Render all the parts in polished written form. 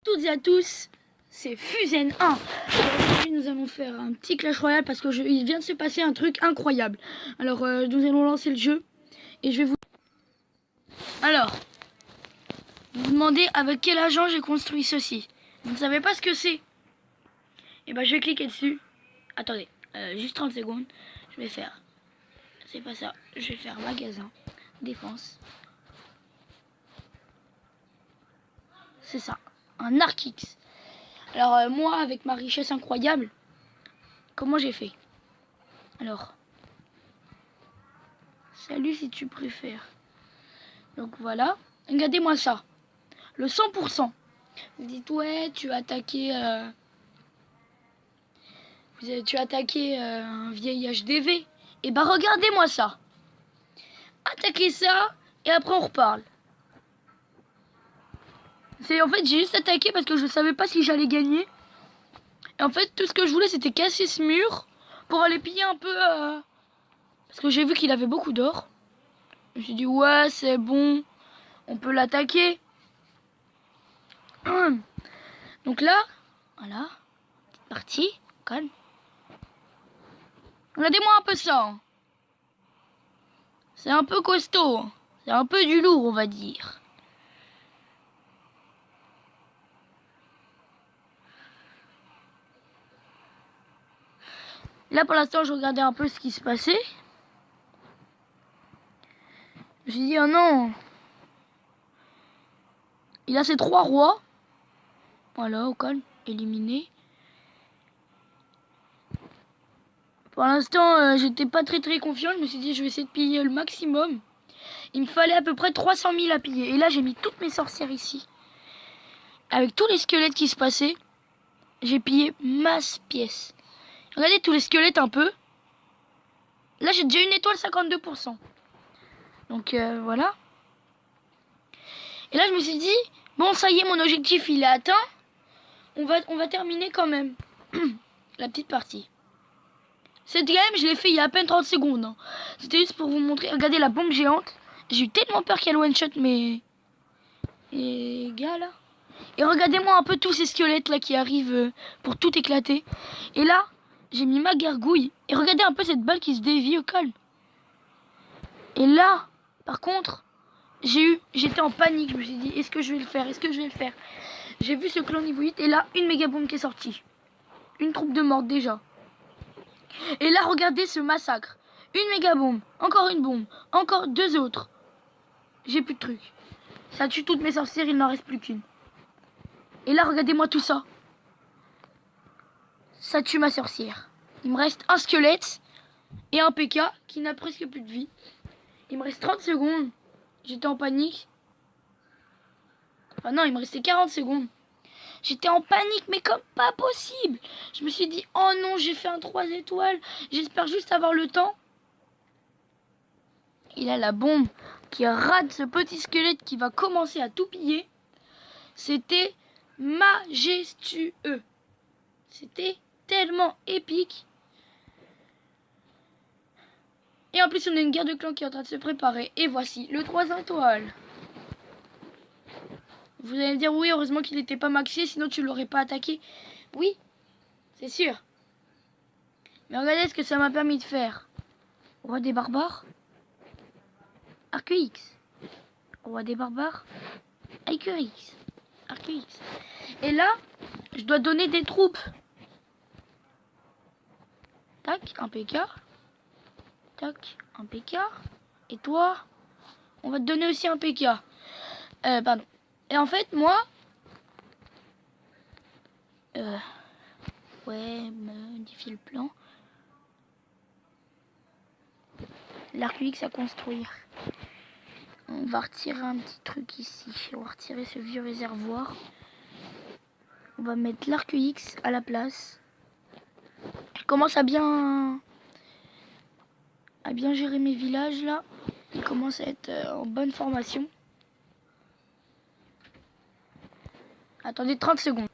Toutes et à tous, c'est Fusen 1. Aujourd'hui, nous allons faire un petit Clash Royale parce que il vient de se passer un truc incroyable. Alors, nous allons lancer le jeu et je vais vous... Alors, vous vous demandez avec quel agent j'ai construit ceci. Vous ne savez pas ce que c'est? Et ben, je vais cliquer dessus. Attendez, juste 30 secondes. Je vais faire... C'est pas ça. Je vais faire magasin, défense. C'est ça, un Arc-X. Alors, moi, avec ma richesse incroyable, comment j'ai fait? Alors, salut si tu préfères. Donc voilà, regardez-moi ça. Le 100%. Vous dites ouais, tu as attaqué, un vieil HDV. Et bah regardez-moi ça. Attaquez ça et après on reparle. En fait j'ai juste attaqué parce que je ne savais pas si j'allais gagner. Et en fait tout ce que je voulais c'était casser ce mur pour aller piller un peu. Parce que j'ai vu qu'il avait beaucoup d'or. Je me suis dit ouais c'est bon, on peut l'attaquer. Donc là, voilà, petite partie, calme. Regardez-moi un peu ça. C'est un peu costaud. C'est un peu du lourd, on va dire. Là, pour l'instant, je regardais un peu ce qui se passait. Je me suis dit, oh non. Il a ses 3 rois. Voilà, au calme, éliminé. Pour l'instant, j'étais pas très confiant. Je me suis dit, je vais essayer de piller le maximum. Il me fallait à peu près 300 000 à piller. Et là, j'ai mis toutes mes sorcières ici. Avec tous les squelettes qui se passaient, j'ai pillé masse pièces. Regardez tous les squelettes un peu. Là, j'ai déjà une étoile 52%. Donc, voilà. Et là, je me suis dit, bon, ça y est, mon objectif, il est atteint. On va terminer quand même la petite partie. Cette game, je l'ai fait il y a à peine 30 secondes. Hein. C'était juste pour vous montrer. Regardez la bombe géante. J'ai eu tellement peur qu'elle one-shot mes gars, là. Et regardez-moi un peu tous ces squelettes, là, qui arrivent pour tout éclater. Et là, j'ai mis ma gargouille. Et regardez un peu cette balle qui se dévie au calme. Et là, par contre... J'étais en panique, je me suis dit, est-ce que je vais le faire? Est-ce que je vais le faire? J'ai vu ce clan niveau 8 et là, une méga bombe qui est sortie. Une troupe de morts déjà. Et là, regardez ce massacre. Une méga bombe, encore une bombe, encore 2 autres. J'ai plus de trucs. Ça tue toutes mes sorcières, il n'en reste plus qu'une. Et là, regardez-moi tout ça. Ça tue ma sorcière. Il me reste un squelette et un PK qui n'a presque plus de vie. Il me reste 30 secondes. J'étais en panique. Enfin non, il me restait 40 secondes. J'étais en panique, mais comme pas possible. Je me suis dit, oh non, j'ai fait un 3 étoiles. J'espère juste avoir le temps. Il a la bombe qui rate ce petit squelette qui va commencer à tout piller. C'était majestueux. C'était tellement épique. Et en plus, on a une guerre de clans qui est en train de se préparer. Et voici le 3 étoiles. Vous allez me dire, oui, heureusement qu'il n'était pas maxé, sinon tu l'aurais pas attaqué. Oui, c'est sûr. Mais regardez ce que ça m'a permis de faire. Roi des barbares. Arc-X. Roi des barbares. Arc-X. Arc-X. Et là, je dois donner des troupes. Tac, un PK. Tac, un PK. Et toi, on va te donner aussi un PK. Pardon. Et en fait, moi... ouais, modifier le plan. L'arc-X à construire. On va retirer un petit truc ici. On va retirer ce vieux réservoir. On va mettre l'arc-X à la place. Je commence à bien gérer mes villages là. Ils commencent à être en bonne formation. Attendez 30 secondes.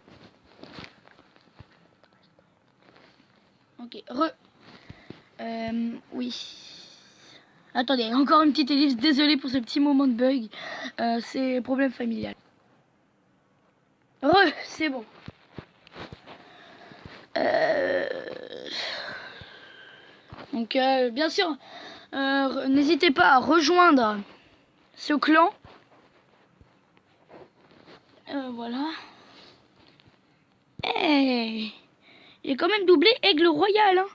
Ok, oui. Attendez, encore une petite ellipse. Désolé pour ce petit moment de bug. C'est problème familial. C'est bon. Donc, bien sûr, n'hésitez pas à rejoindre ce clan. Voilà. Hey, j'ai quand même doublé Aigle Royal. Hein,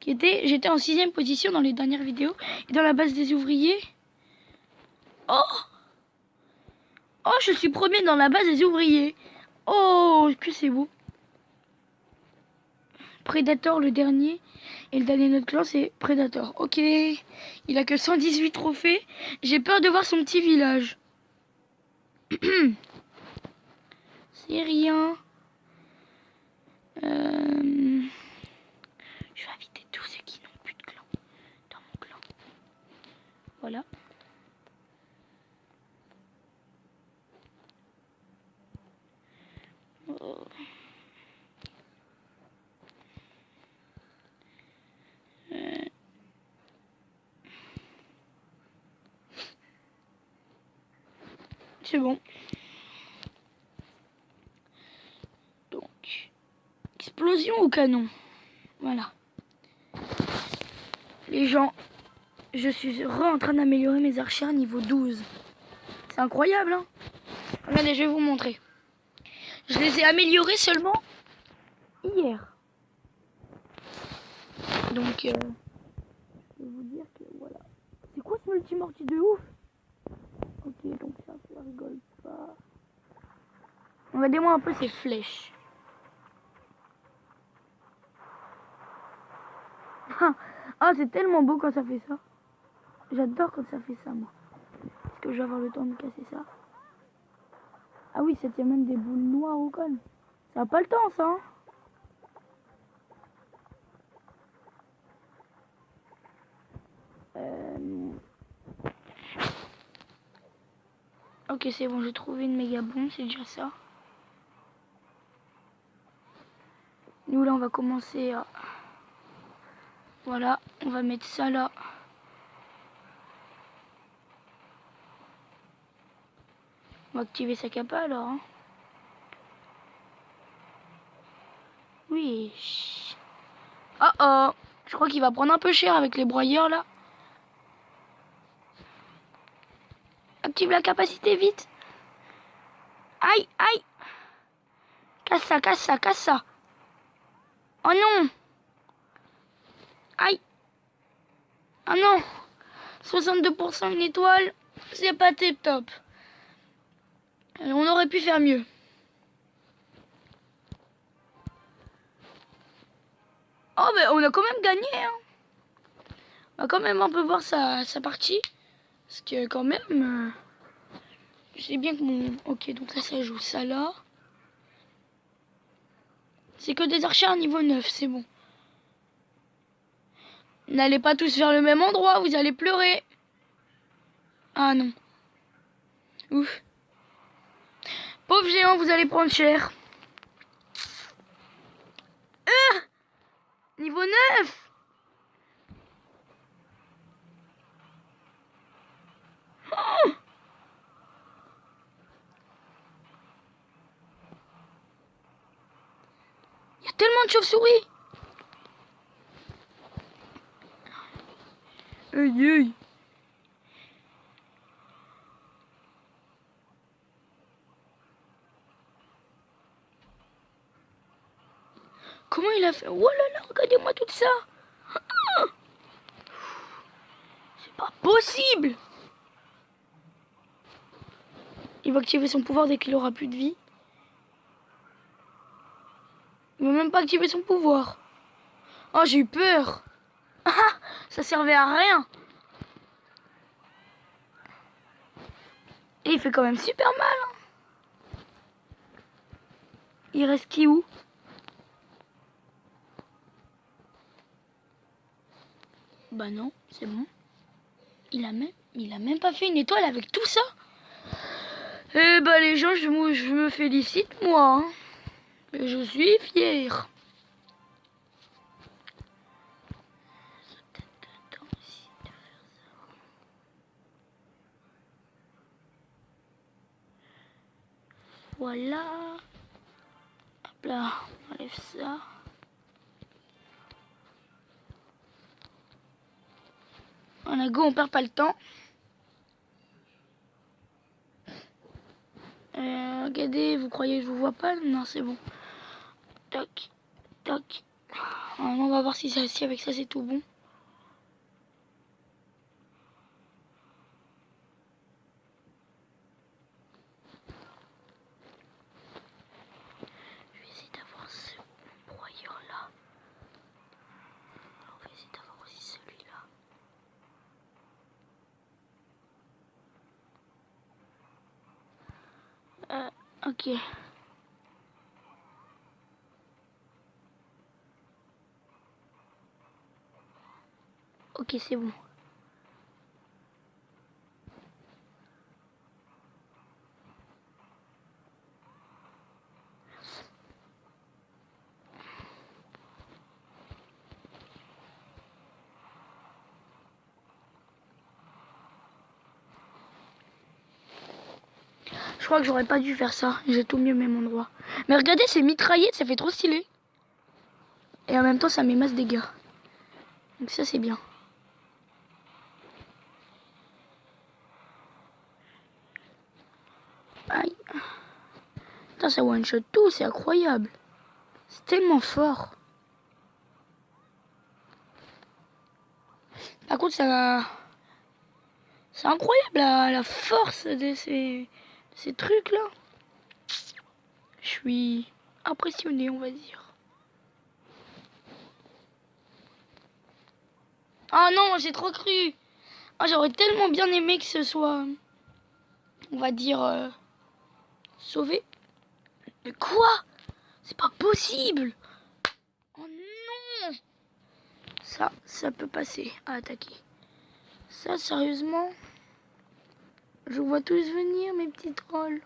j'étais en 6e position dans les dernières vidéos. Et dans la base des ouvriers. Oh, je suis premier dans la base des ouvriers. Oh, que c'est beau. Predator le dernier. Et le dernier de notre clan c'est Predator. Ok. Il a que 118 trophées. J'ai peur de voir son petit village. C'est rien. Je vais inviter tous ceux qui n'ont plus de clan dans mon clan. Voilà. Oh. C'est bon. Donc, explosion ou canon? Voilà. Les gens, je suis en train d'améliorer mes archers niveau 12. C'est incroyable, hein? Regardez, je vais vous montrer. Je les ai améliorés seulement hier. Donc, je vais vous dire que voilà. C'est quoi ce multimorti de ouf? Ok, donc ça rigole pas. Regardez-moi un peu ces flèches. Ah, c'est tellement beau quand ça fait ça. J'adore quand ça fait ça, moi. Est-ce que je vais avoir le temps de casser ça? Ah oui, ça tient même des boules noires au con. Ça n'a pas le temps, ça, hein? Ok, c'est bon, j'ai trouvé une méga bombe, c'est déjà ça. Nous, là, on va commencer à... Voilà, on va mettre ça là. On va activer sa capa, alors, hein. Oui. Oh oh, je crois qu'il va prendre un peu cher avec les broyeurs, là. Active la capacité, vite. Aïe, aïe. Casse ça, casse ça, casse ça. Oh non. Aïe. Oh non. 62% une étoile. C'est pas tip top. On aurait pu faire mieux. Oh, mais on a quand même gagné, hein. On va quand même un peu voir sa partie. Parce que quand même... je sais bien que mon... Ok, donc là, ça joue ça là. C'est que des archers à niveau 9, c'est bon. N'allez pas tous vers le même endroit, vous allez pleurer. Ah non. Ouf. Pauvre géant, vous allez prendre cher. Niveau 9. Oh, il y a tellement de chauves-souris. Aïe aïe. Comment il a fait? Oh là là, regardez-moi tout ça. C'est pas possible. Il va activer son pouvoir dès qu'il aura plus de vie. Il va même pas activer son pouvoir. Oh, j'ai eu peur. Ah, ça servait à rien. Et il fait quand même super mal. Hein. Il reste qui où? Bah non, c'est bon. Il a même pas fait une étoile avec tout ça. Eh bah les gens, je me félicite moi. Hein. Et je suis fier. Voilà. Hop là, on enlève ça. On a go, on perd pas le temps. Regardez, vous croyez que je vous vois pas? Non, c'est bon. Toc, toc. On va voir si avec ça c'est tout bon. Je vais essayer d'avoir ce broyeur là. On va essayer d'avoir aussi celui-là. Ok. Ok, c'est bon. Je crois que j'aurais pas dû faire ça. J'ai tout mieux au même endroit. Mais regardez, ces mitraillettes, ça fait trop stylé. Et en même temps, ça met masse dégâts. Donc ça, c'est bien. Aïe. Putain, ça one-shot tout, c'est incroyable. C'est tellement fort. Par contre, ça... C'est incroyable la force de ces trucs-là. Je suis impressionné, on va dire. Ah non, j'ai trop cru. Ah, j'aurais tellement bien aimé que ce soit, on va dire, sauvé. Mais quoi? C'est pas possible. Oh non. Ça peut passer à attaquer. Ça, sérieusement, je vois tous venir, mes petits trolls.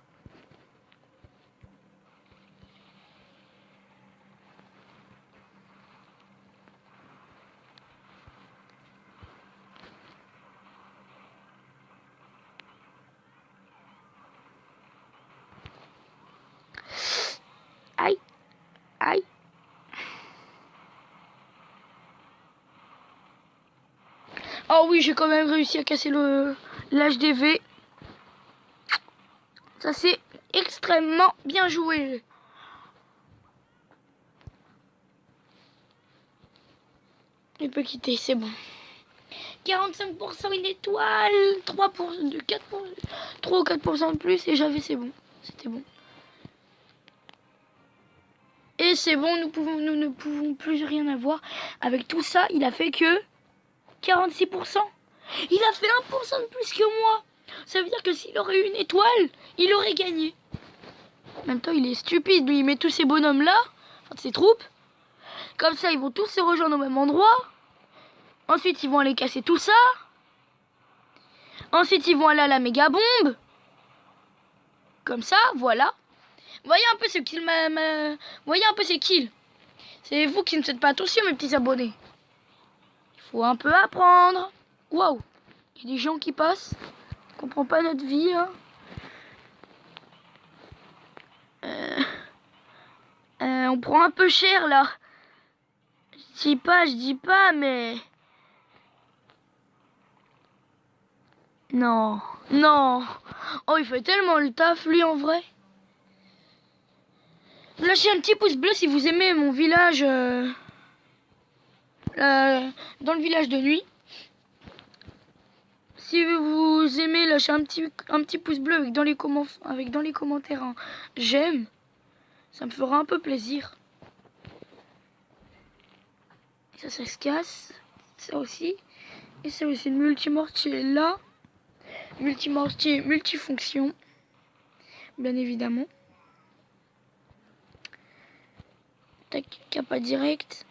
Aïe, aïe. Oh oui, j'ai quand même réussi à casser l'HDV. Ça, c'est extrêmement bien joué. Il peut quitter, c'est bon. 45% une étoile, 3 ou 4% de plus et j'avais, c'est bon. C'était bon. Et c'est bon, nous ne pouvons plus rien avoir. Avec tout ça, il a fait que 46%. Il a fait 1% de plus que moi. Ça veut dire que s'il aurait eu une étoile, il aurait gagné. En même temps, il est stupide. Lui, il met tous ces bonhommes-là, enfin, ses troupes. Comme ça, ils vont tous se rejoindre au même endroit. Ensuite, ils vont aller casser tout ça. Ensuite, ils vont aller à la méga bombe. Comme ça, voilà. Voyez un peu ce qu'il Voyez un peu ces kills. C'est vous qui ne faites pas attention, mes petits abonnés. Il faut un peu apprendre. Waouh. Il y a des gens qui passent. On comprend pas notre vie, hein. On prend un peu cher, là. Je dis pas, mais... Non. Non. Oh, il fait tellement le taf, lui, en vrai. Lâchez un petit pouce bleu si vous aimez mon village... dans le village de nuit. Si vous aimez, lâchez un petit pouce bleu avec dans les commentaires un j'aime. Ça me fera un peu plaisir. Ça se casse. Ça aussi. Et ça aussi, le multimortier là. Multimortier, multifonction. Bien évidemment. Tac, capa direct.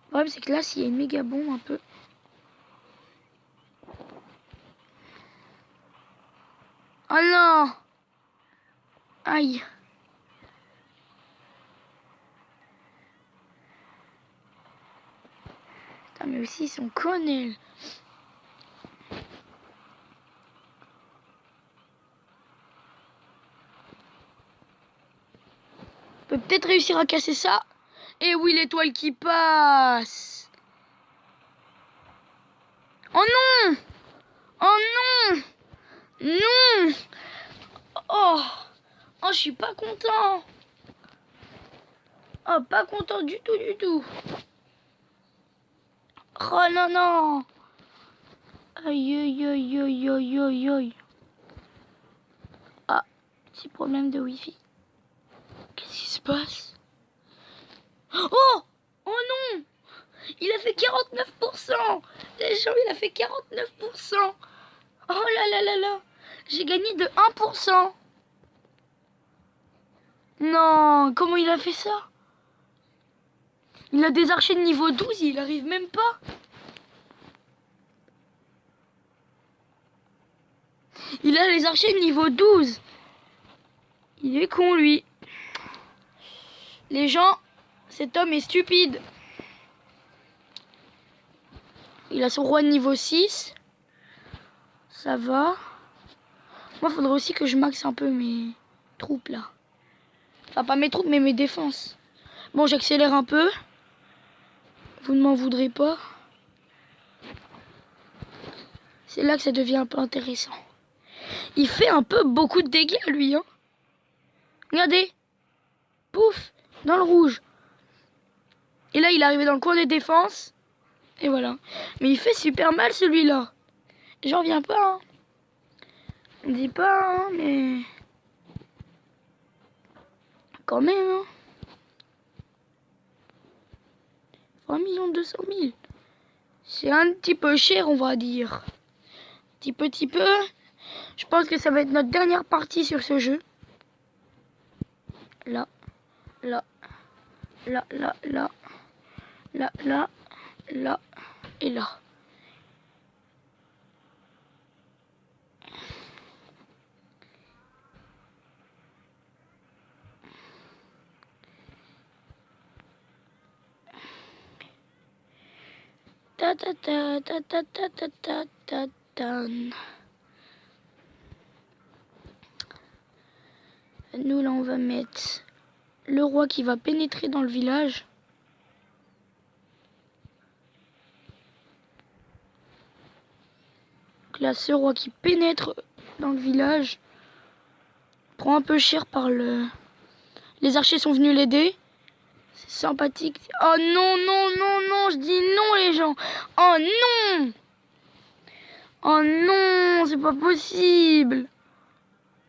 Le problème, c'est que là, s'il y a une méga bombe un peu... Oh non! Aïe! Putain, mais aussi, ils sont connus. peut-être réussir à casser ça. Et oui, l'étoile qui passe. Oh non! Oh non! Non! Oh! Oh, je suis pas content. Oh, pas content du tout, du tout. Oh non, non. Aïe, aïe, aïe, aïe, aïe, aïe, aïe. Ah, petit problème de wifi. Qu'est-ce qui se passe? Oh! Oh non! Il a fait 49%. Les gens, il a fait 49%. Oh là là là là. J'ai gagné de 1%. Non, comment il a fait ça? Il a des archers de niveau 12, il arrive même pas. Il a les archers de niveau 12. Il est con, lui. Les gens, cet homme est stupide. Il a son roi de niveau 6. Ça va. Moi, il faudrait aussi que je maxe un peu mes troupes, là. Enfin, pas mes troupes, mais mes défenses. Bon, j'accélère un peu. Vous ne m'en voudrez pas. C'est là que ça devient un peu intéressant. Il fait un peu beaucoup de dégâts, lui, hein. Regardez. Pouf, dans le rouge. Et là, il est arrivé dans le coin des défenses. Et voilà. Mais il fait super mal, celui-là. J'en reviens pas, hein. On dit pas, hein, mais... Quand même, hein. 3 200 000. C'est un petit peu cher, on va dire. Petit peu. Je pense que ça va être notre dernière partie sur ce jeu. Là, là, là, là, là, là, là, là et là. Ta ta ta ta ta ta ta ta ta ta. Nous là on va mettre le roi qui va pénétrer dans le village. Donc là ce roi qui pénètre dans le village prend un peu cher par le... Les archers sont venus l'aider. C'est sympathique. Oh non, non, non, non, je dis non les gens. Oh non. Oh non, c'est pas possible.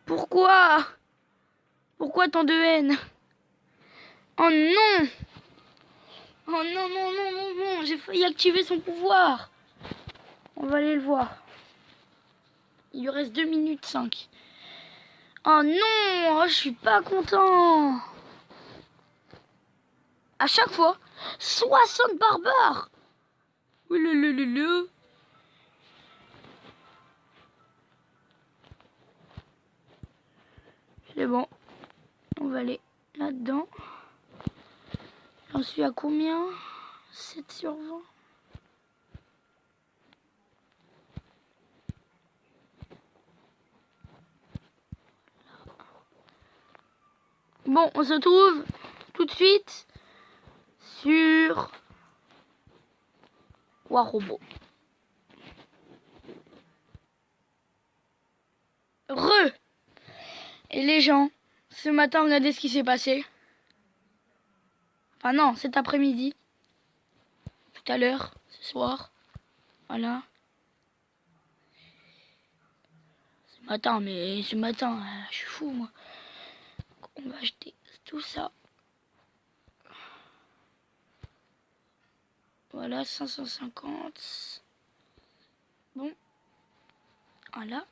Pourquoi? Pourquoi tant de haine? Oh non. Oh non, non, non, non, non, j'ai failli activer son pouvoir. On va aller le voir. Il lui reste 2 minutes 5. Oh non, oh, je suis pas content. À chaque fois, 60 barbares. Ouloulouloulou. C'est bon. On va aller là-dedans. J'en suis à combien? 7 sur 20. Bon, on se retrouve tout de suite sur Warobo. Et les gens, ce matin, regardez ce qui s'est passé. Enfin non, cet après-midi. Tout à l'heure, ce soir. Voilà. Ce matin, mais ce matin, je suis fou, moi. On va acheter tout ça. Voilà, 550. Bon. Voilà.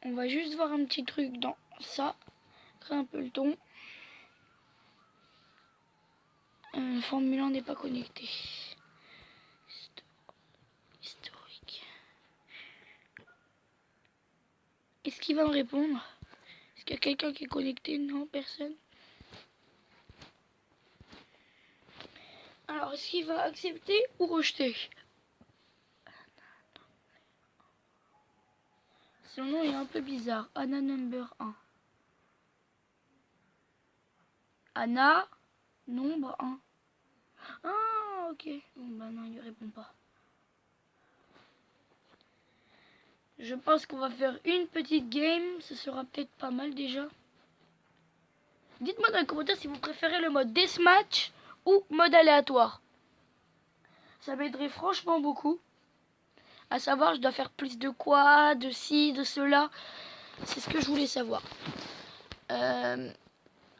On va juste voir un petit truc dans ça. Créer un peu le ton. Formule 1 n'est pas connecté. Historique. Est-ce qu'il va me répondre? Est-ce qu'il y a quelqu'un qui est connecté? Non, personne. Alors, est-ce qu'il va accepter ou rejeter? Son nom est un peu bizarre. Anna number 1. Anna, nombre 1. Ah, ok. Bon, bah non, il répond pas. Je pense qu'on va faire une petite game. Ce sera peut-être pas mal déjà. Dites-moi dans les commentaires si vous préférez le mode deathmatch ou mode aléatoire. Ça m'aiderait franchement beaucoup. À savoir, je dois faire plus de quoi, de ci, de cela. C'est ce que je voulais savoir.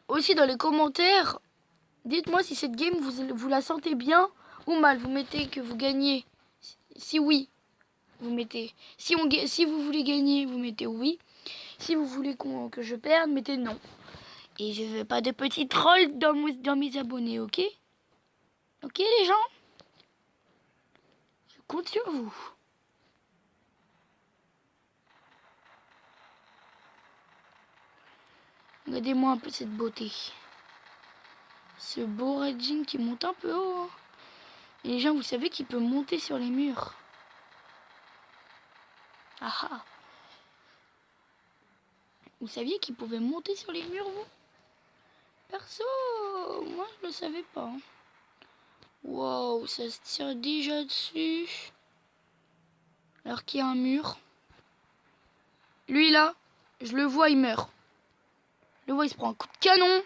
Aussi dans les commentaires, dites-moi si cette game vous la sentez bien ou mal. Vous mettez que vous gagnez. Si oui, vous mettez. Si vous voulez gagner, vous mettez oui. Si vous voulez que je perde, mettez non. Et je veux pas de petits trolls dans mes abonnés, ok? Ok les gens? Je compte sur vous. Regardez-moi un peu cette beauté. Ce beau red jean qui monte un peu haut. Hein. Et les gens, vous savez qu'il peut monter sur les murs. Ah ah. Vous saviez qu'il pouvait monter sur les murs, vous? Perso, moi je le savais pas. Hein. Wow, ça se tire déjà dessus. Alors qu'il y a un mur. Lui là, je le vois, il meurt. Je le vois, il se prend un coup de canon.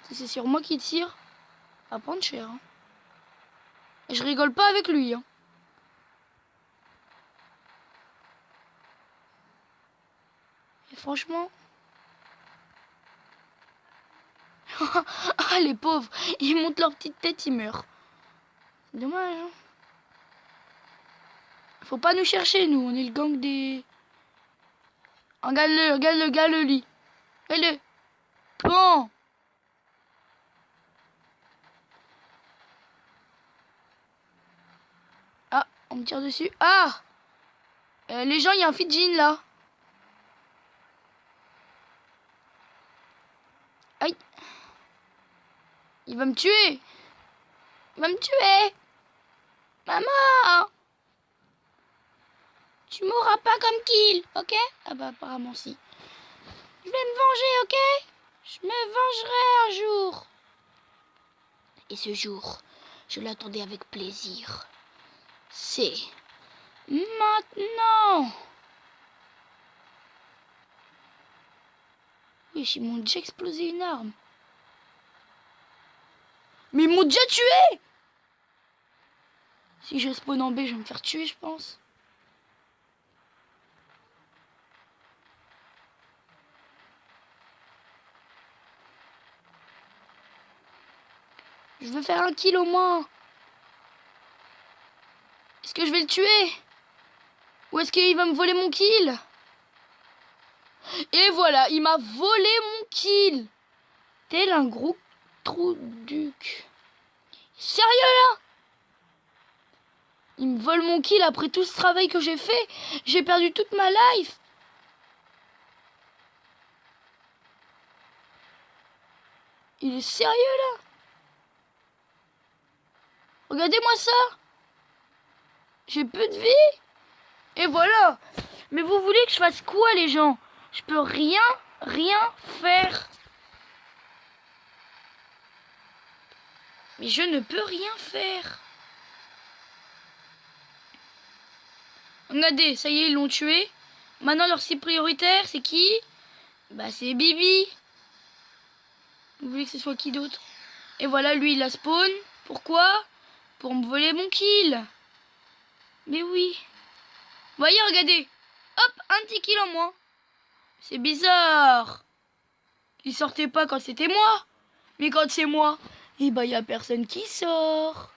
Si c'est sur moi qui tire, va prendre cher. Hein. Et je rigole pas avec lui. Hein. Et franchement... ah les pauvres, ils montent leur petite tête, ils meurent. C'est dommage. Hein. Faut pas nous chercher, nous, on est le gang des... Regarde le lit. Regarde-le. Bon. Ah, on me tire dessus. Ah les gens, il y a un Fidjin là. Aïe. Il va me tuer. Il va me tuer. Maman. Tu mourras pas comme kill, ok? Ah bah apparemment si. Je vais me venger, ok? Je me vengerai un jour. Et ce jour, je l'attendais avec plaisir. C'est maintenant. Oui, ils m'ont déjà explosé une arme. Mais ils m'ont déjà tué. Si je spawn en B, je vais me faire tuer, je pense. Je veux faire un kill au moins. Est-ce que je vais le tuer? Ou est-ce qu'il va me voler mon kill? Et voilà, il m'a volé mon kill. Tel un gros trou du cul. Sérieux là? Il me vole mon kill après tout ce travail que j'ai fait. J'ai perdu toute ma life. Il est sérieux là? Regardez-moi ça. J'ai peu de vie. Et voilà. Mais vous voulez que je fasse quoi les gens? Je peux rien faire. Mais je ne peux rien faire. Regardez, ça y est, ils l'ont tué. Maintenant, leur cible prioritaire, c'est qui? Bah, c'est Bibi. Vous voulez que ce soit qui d'autre? Et voilà, lui, il a spawn. Pourquoi? Pour me voler mon kill. Mais oui. Voyez, regardez. Hop, un petit kill en moins. C'est bizarre. Il sortait pas quand c'était moi. Mais quand c'est moi, eh ben, y a personne qui sort.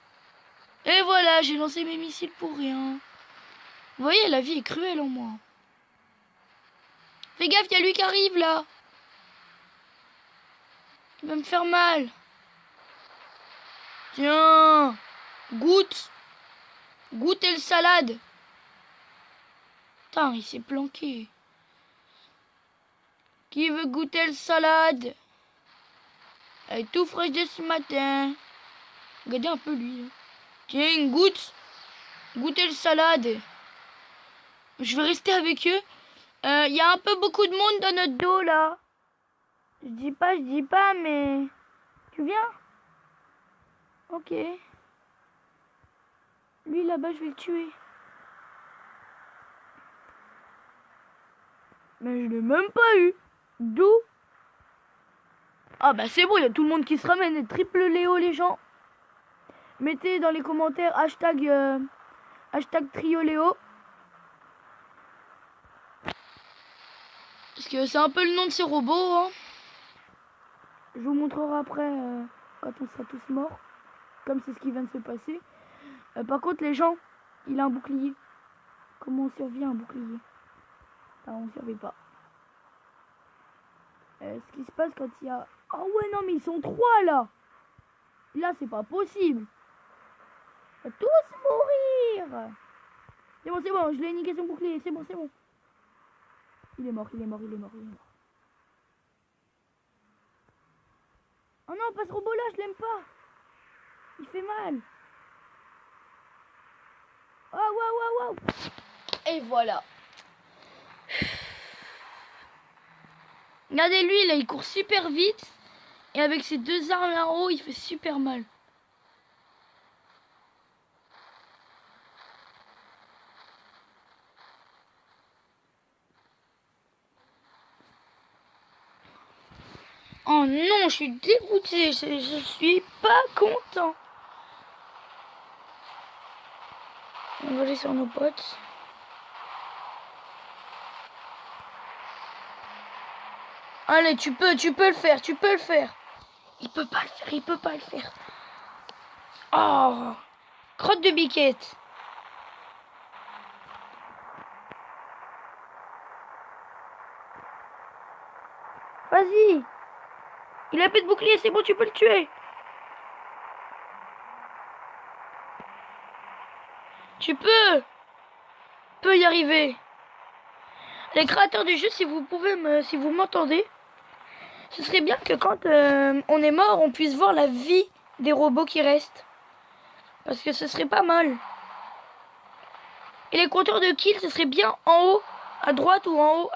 Et voilà, j'ai lancé mes missiles pour rien. Vous voyez, la vie est cruelle en moi. Fais gaffe, il y a lui qui arrive là. Il va me faire mal. Tiens, goûte. Goûtez le salade. Putain, il s'est planqué. Qui veut goûter le salade? Elle est tout fraîche de ce matin. Regardez un peu lui. Là. Tiens, goûte. goûter le salade. Je vais rester avec eux. Il y a un peu beaucoup de monde dans notre dos là. Je dis pas, mais... Tu viens? Ok. Lui là-bas, je vais le tuer. Mais je l'ai même pas eu. D'où? Ah bah c'est bon, il y a tout le monde qui se ramène. Triple Léo les gens. Mettez dans les commentaires hashtag trio Léo. Parce que c'est un peu le nom de ces robots. Hein. Je vous montrerai après quand on sera tous morts. Comme c'est ce qui vient de se passer. Par contre les gens, il a un bouclier. Comment on survit à un bouclier? Enfin, on ne survit pas. Ce qui se passe quand il y a... Ah ouais non mais ils sont 3 là. Là c'est pas possible. On va tous mourir. C'est bon, je l'ai niqué son bouclier, c'est bon. Il est mort. Oh non, pas ce robot là, je l'aime pas. Il fait mal. Oh waouh. Et voilà. Regardez lui là, il court super vite. Et avec ses 2 armes là-haut, il fait super mal. Oh non, je suis dégoûtée, je suis pas content. On va aller sur nos potes. Allez, tu peux le faire. Il peut pas le faire. Oh, crotte de biquette. Vas-y. Il a plus de bouclier, c'est bon, tu peux le tuer. Tu peux y arriver. Les créateurs du jeu, si vous m'entendez, ce serait bien que quand on est mort, on puisse voir la vie des robots qui restent. Parce que ce serait pas mal. Et les compteurs de kills, ce serait bien en haut à droite ou en haut